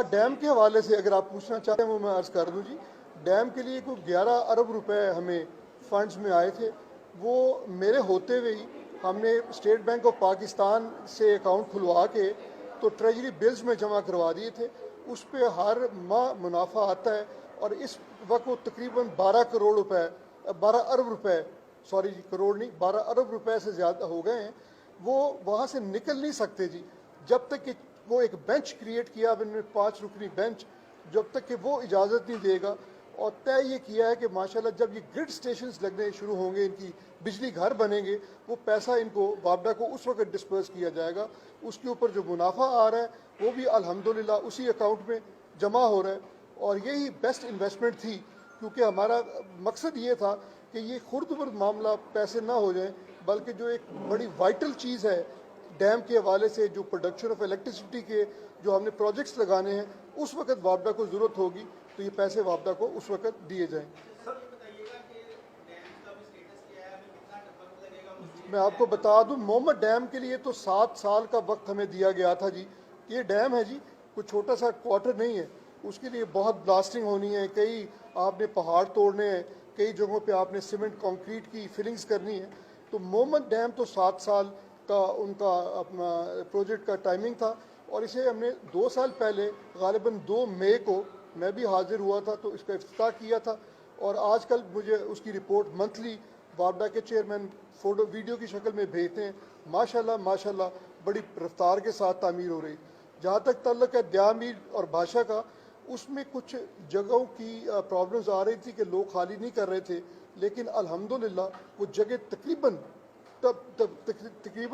Dam के हवाले से अगर आप पूछना चाहते हैं वो मैं अर्ज़ कर दूं जी। डैम के लिए कोई 11 अरब रुपए हमें फंड्स में आए थे। वो मेरे होते हुए ही हमने स्टेट बैंक ऑफ पाकिस्तान से अकाउंट खुलवा के तो ट्रेजरी बिल्स में जमा करवा दिए थे। उस पर हर माह मुनाफा आता है और इस वक्त वो तकरीबन 12 करोड़ रुपए 12 अरब रुपए सॉरी जी, करोड़ नहीं, 12 अरब रुपए से ज़्यादा हो गए हैं। वो वहाँ से निकल नहीं सकते जी जब तक कि वो एक बेंच क्रिएट किया अब इनमें 5 रुकनी बेंच, जब तक कि वो इजाज़त नहीं देगा। और तय ये किया है कि माशाल्लाह जब ये ग्रिड स्टेशंस लगने शुरू होंगे, इनकी बिजली घर बनेंगे, वो पैसा इनको वापडा को उस वक्त डिस्पर्स किया जाएगा। उसके ऊपर जो मुनाफा आ रहा है वो भी अल्हम्दुलिल्लाह उसी अकाउंट में जमा हो रहा है। और यही बेस्ट इन्वेस्टमेंट थी, क्योंकि हमारा मकसद ये था कि ये खुर्द-बुर्द मामला पैसे ना हो जाए, बल्कि जो एक बड़ी वाइटल चीज़ है डैम के हवाले से, जो प्रोडक्शन ऑफ इलेक्ट्रिसिटी के जो हमने प्रोजेक्ट्स लगाने हैं, उस वक्त वापडा को ज़रूरत होगी तो ये पैसे वापडा को उस वक्त दिए जाएँ। मैं आपको बता दूं, मोहम्मद डैम के लिए तो 7 साल का वक्त हमें दिया गया था जी। ये डैम है जी, कोई छोटा सा क्वार्टर नहीं है। उसके लिए बहुत ब्लास्टिंग होनी है, कई आपने पहाड़ तोड़ने हैं, कई जगहों पे आपने सीमेंट कंक्रीट की फिलिंग्स करनी है। तो मोहम्मद डैम तो 7 साल का उनका अपना प्रोजेक्ट का टाइमिंग था। और इसे हमने 2 साल पहले गालिबन 2 मई को मैं भी हाजिर हुआ था तो इसका इफ्तिताह किया था। और आजकल मुझे उसकी रिपोर्ट मंथली वापडा के चेयरमैन फ़ोटो वीडियो की शक्ल में भेजते हैं। माशाल्लाह माशाल्लाह बड़ी रफ्तार के साथ तामीर हो रही। जहाँ तक तल्लुक़ है द्यामीर और भाषा का, उसमें कुछ जगहों की प्रॉब्लम्स आ रही थी कि लोग खाली नहीं कर रहे थे, लेकिन अल्हम्दुलिल्लाह वो जगह तकरीबन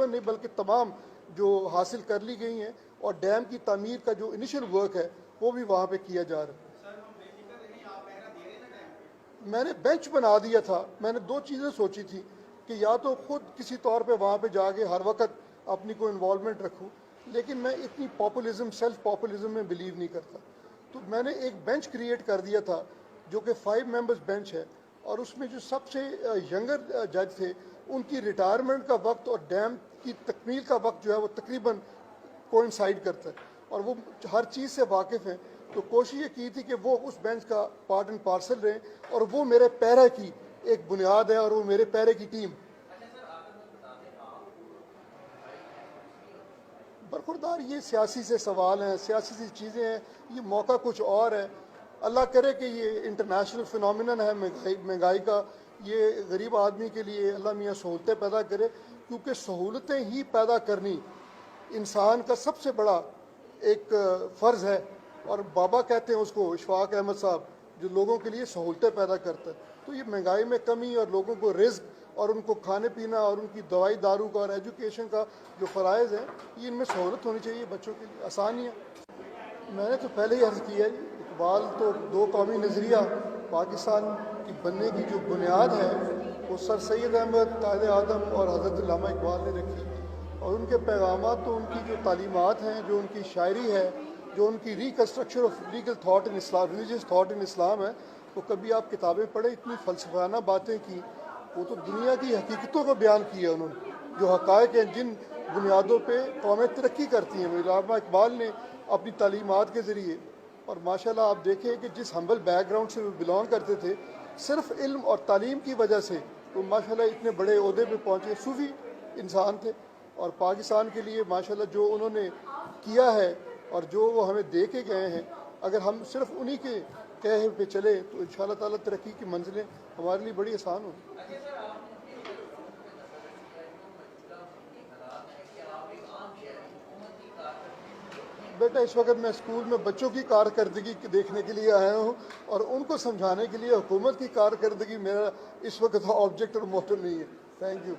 नहीं बल्कि तमाम जो हासिल कर ली गई हैं। और डैम की तामीर का जो इनिशियल वर्क है वो भी वहाँ पे किया जा रहा है। मैंने बेंच बना दिया था। मैंने 2 चीज़ें सोची थी कि या तो खुद किसी तौर पे वहाँ पे जाके हर वक्त अपनी को इन्वॉल्वमेंट रखूँ, लेकिन मैं इतनी पॉपुलिज्म सेल्फ पॉपुलिज्म में बिलीव नहीं करता। तो मैंने एक बेंच क्रिएट कर दिया था जो कि 5 मेंबर्स बेंच है। और उसमें जो सबसे यंगर जज थे उनकी रिटायरमेंट का वक्त और डैम की तकमील का वक्त जो है वो तकरीबन कोइंसाइड करता है और वो हर चीज़ से वाकिफ़ हैं। तो कोशिश ये की थी कि वो उस बेंच का पार्ट एंड पार्सल रहें और वो मेरे पैरे की एक बुनियाद है और वो मेरे पैरे की टीम। बरखुरदार ये सियासी से सवाल हैं, सियासी सी चीज़ें हैं, ये मौका कुछ और है। अल्लाह करे कि ये इंटरनेशनल फिनोमिनन है महंगाई का, ये गरीब आदमी के लिए अल्लाह मियाँ सहूलतें पैदा करे, क्योंकि सहूलतें ही पैदा करनी इंसान का सबसे बड़ा एक फ़र्ज़ है। और बाबा कहते हैं उसको, इशफाक अहमद साहब, जो लोगों के लिए सहूलतें पैदा करता है। तो ये महंगाई में कमी और लोगों को रिज़्क़ और उनको खाने पीना और उनकी दवाई दारू का और एजुकेशन का जो फ़राइज़ है, ये इनमें सहूलत होनी चाहिए बच्चों के लिए, आसानियाँ। मैंने तो पहले ही अर्ज़ किया जी, इकबाल तो 2 कौमी नज़रिया पाकिस्तान की बनने की जो बुनियाद है वो सर सैयद अहमद, कायद आदम और हज़रत अल्लामा इकबाल ने रखी। और उनके पैगामात तो उनकी जो तालीमात हैं, जो उनकी शायरी है, जो उनकी reconstruction of legal thought in Islam, religious thought in Islam है, वो कभी आप किताबें पढ़े, इतनी फ़लसफ़ाना बातें की। वो तो दुनिया की हकीकतों को बयान किया उन्होंने, जो हक़ाइक़ हैं, जिन बुनियादों पे कौमें तरक्की करती हैं। अल्लामा इकबाल ने अपनी तालीमात के ज़रिए, और माशाल्लाह आप देखें कि जिस हम्बल बैकग्राउंड से वो बिलोंग करते थे, सिर्फ़ इल्म और तालीम की वजह से वो माशाल्लाह इतने बड़े ओहदे पे पहुँचे। सूफ़ी इंसान थे और पाकिस्तान के लिए माशाल्लाह जो उन्होंने किया है और जो वो हमें दे के गए हैं, अगर हम सिर्फ उन्हीं के कहे पे चले तो इंशाअल्लाह ताला तरक्की की मंजिलें हमारे लिए बड़ी आसान होंगी। बेटा इस वक्त मैं स्कूल में बच्चों की कारकर्दगी देखने के लिए आया हूँ और उनको समझाने के लिए हुकूमत की कारकर्दगी मेरा इस वक्त ऑब्जेक्ट और मोटिव नहीं है। Thank you.